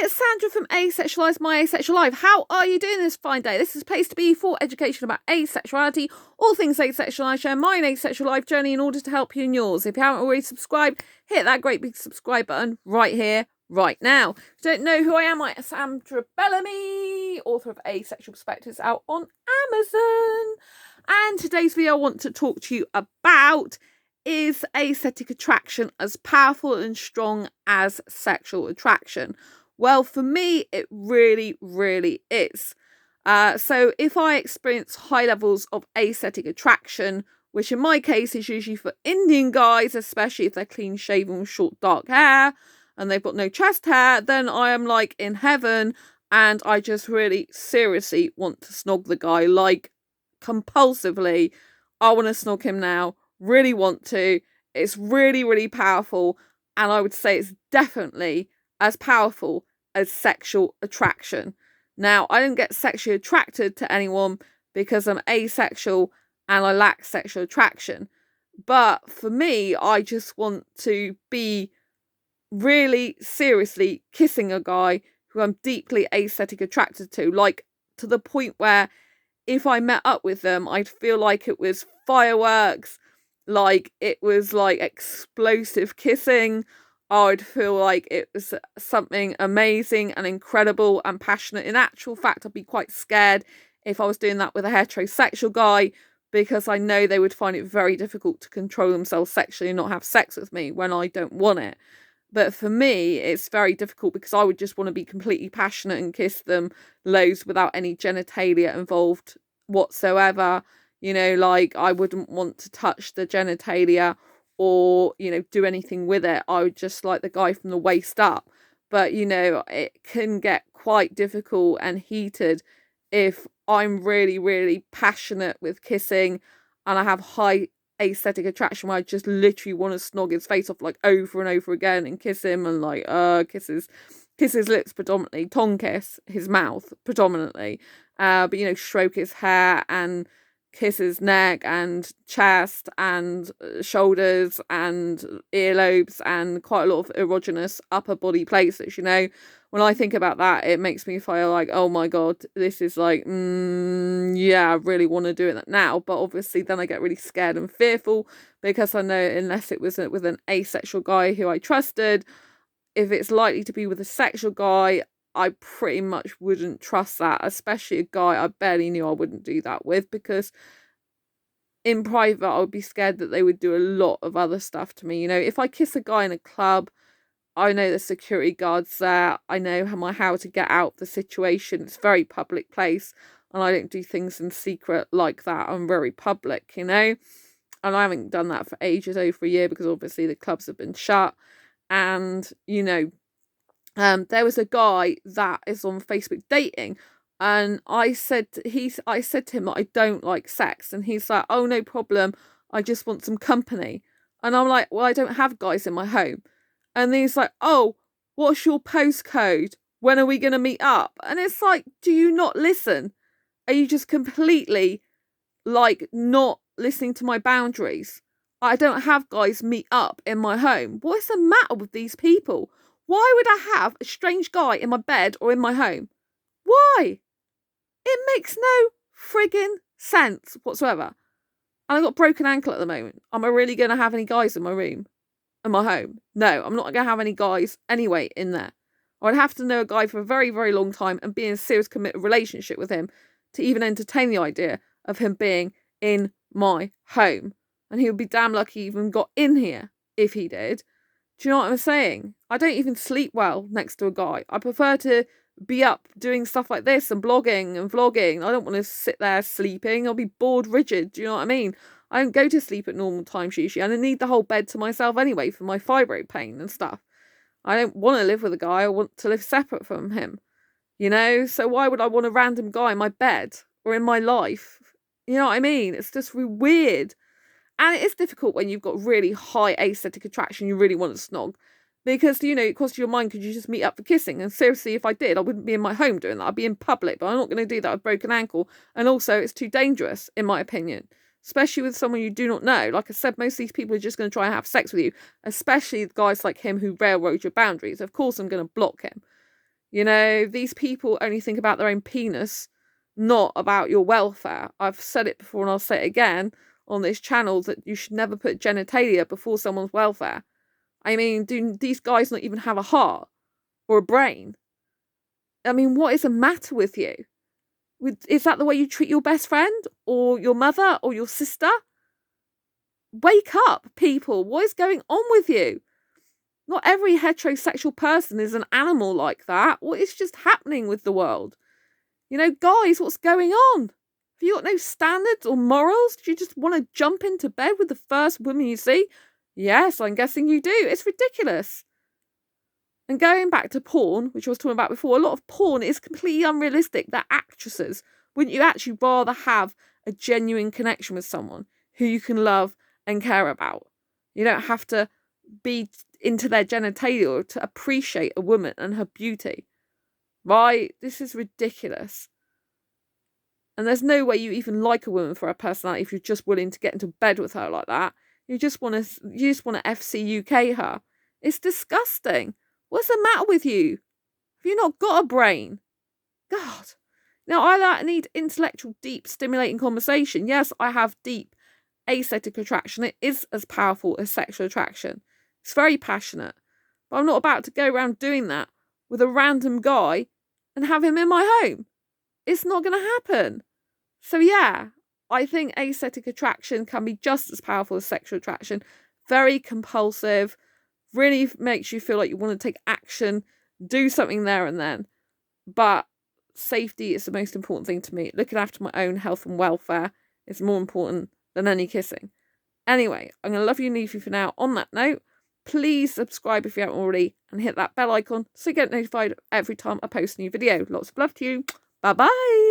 it's Sandra from Asexualise, my Asexual Life. How are you doing this fine day? This is a place to be for education about asexuality, all things asexual. I share my asexual life journey in order to help you in yours. If you haven't already subscribed, hit that great big subscribe button right here, right now. If you don't know who I am, I'm Sandra Bellamy, author of Asexual Perspectives, out on Amazon. And today's video I want to talk to you about is aesthetic attraction as powerful and strong as sexual attraction? Well, for me, it really, really is. So if I experience high levels of aesthetic attraction, which in my case is usually for Indian guys, especially if they're clean shaven with short dark hair and they've got no chest hair, then I am like in heaven and I just really seriously want to snog the guy, like compulsively. I want to snog him now, really want to. It's really, really powerful, and I would say it's definitely as powerful as sexual attraction. Now, I don't get sexually attracted to anyone because I'm asexual and I lack sexual attraction. But for me, I just want to be really seriously kissing a guy who I'm deeply aesthetic attracted to, like to the point where if I met up with them, I'd feel like it was fireworks, like it was like explosive kissing. I'd feel like it was something amazing and incredible and passionate. In actual fact, I'd be quite scared if I was doing that with a heterosexual guy, because I know they would find it very difficult to control themselves sexually and not have sex with me when I don't want it. But for me, it's very difficult because I would just want to be completely passionate and kiss them loads without any genitalia involved whatsoever. You know, like I wouldn't want to touch the genitalia or, you know, do anything with it. I would just like the guy from the waist up. But, you know, it can get quite difficult and heated if I'm really, really passionate with kissing and I have high aesthetic attraction where I just literally want to snog his face off like over and over again and kiss him and like kiss his lips predominantly, tongue kiss his mouth predominantly, but you know, stroke his hair and kiss his neck and chest and shoulders and earlobes and quite a lot of erogenous upper body places. You know, when I think about that, it makes me feel like, oh my god, this is like, yeah, I really want to do it now. But obviously then I get really scared and fearful because I know unless it was with an asexual guy who I trusted, if it's likely to be with a sexual guy, I pretty much wouldn't trust that, especially a guy I barely knew. I wouldn't do that with, because in private I would be scared that they would do a lot of other stuff to me. You know, if I kiss a guy in a club, I know the security guards there. I know how to get out of the situation. It's a very public place and I don't do things in secret like that. I'm very public, you know, and I haven't done that for ages, over a year, because obviously the clubs have been shut. And, you know, there was a guy that is on Facebook dating, and I said to him that I don't like sex, and he's like, oh, no problem, I just want some company. And I'm like, well, I don't have guys in my home. And he's like, oh, what's your postcode? When are we going to meet up? And it's like, do you not listen? Are you just completely like not listening to my boundaries? I don't have guys meet up in my home. What's the matter with these people? Why would I have a strange guy in my bed or in my home? Why? It makes no friggin' sense whatsoever. And I've got a broken ankle at the moment. Am I really going to have any guys in my room? In my home? No, I'm not going to have any guys anyway in there. I'd have to know a guy for a very, very long time and be in a serious committed relationship with him to even entertain the idea of him being in my home. And he would be damn lucky he even got in here if he did. Do you know what I'm saying? I don't even sleep well next to a guy. I prefer to be up doing stuff like this and blogging and vlogging. I don't want to sit there sleeping. I'll be bored rigid. Do you know what I mean? I don't go to sleep at normal times usually, and I need the whole bed to myself anyway for my fibro pain and stuff. I don't want to live with a guy. I want to live separate from him. You know? So why would I want a random guy in my bed or in my life? You know what I mean? It's just weird. And it is difficult when you've got really high aesthetic attraction, you really want to snog. Because, you know, it crosses your mind, could you just meet up for kissing? And seriously, if I did, I wouldn't be in my home doing that. I'd be in public, but I'm not going to do that with a broken ankle. And also, it's too dangerous, in my opinion. Especially with someone you do not know. Like I said, most of these people are just going to try and have sex with you. Especially guys like him who railroad your boundaries. Of course, I'm going to block him. You know, these people only think about their own penis, not about your welfare. I've said it before and I'll say it again on this channel that you should never put genitalia before someone's welfare. I mean, do these guys not even have a heart or a brain? I mean, what is the matter with you? Is that the way you treat your best friend or your mother or your sister? Wake up, people. What is going on with you? Not every heterosexual person is an animal like that. What is just happening with the world? You know, guys, what's going on? Have you got no standards or morals? Do you just want to jump into bed with the first woman you see? Yes, I'm guessing you do. It's ridiculous. And going back to porn, which I was talking about before, a lot of porn is completely unrealistic. They're actresses. Wouldn't you actually rather have a genuine connection with someone who you can love and care about? You don't have to be into their genitalia to appreciate a woman and her beauty. Right? This is ridiculous. And there's no way you even like a woman for her personality if you're just willing to get into bed with her like that. You just want to FCUK her. It's disgusting. What's the matter with you? Have you not got a brain? God. Now, I need intellectual, deep, stimulating conversation. Yes, I have deep asexual attraction. It is as powerful as sexual attraction. It's very passionate. But I'm not about to go around doing that with a random guy and have him in my home. It's not going to happen. So yeah, I think asexual attraction can be just as powerful as sexual attraction. Very compulsive. Really makes you feel like you want to take action, do something there and then. But safety is the most important thing to me. Looking after my own health and welfare is more important than any kissing. Anyway, I'm going to love you and leave you for now. On that note, please subscribe if you haven't already and hit that bell icon so you get notified every time I post a new video. Lots of love to you. Bye-bye.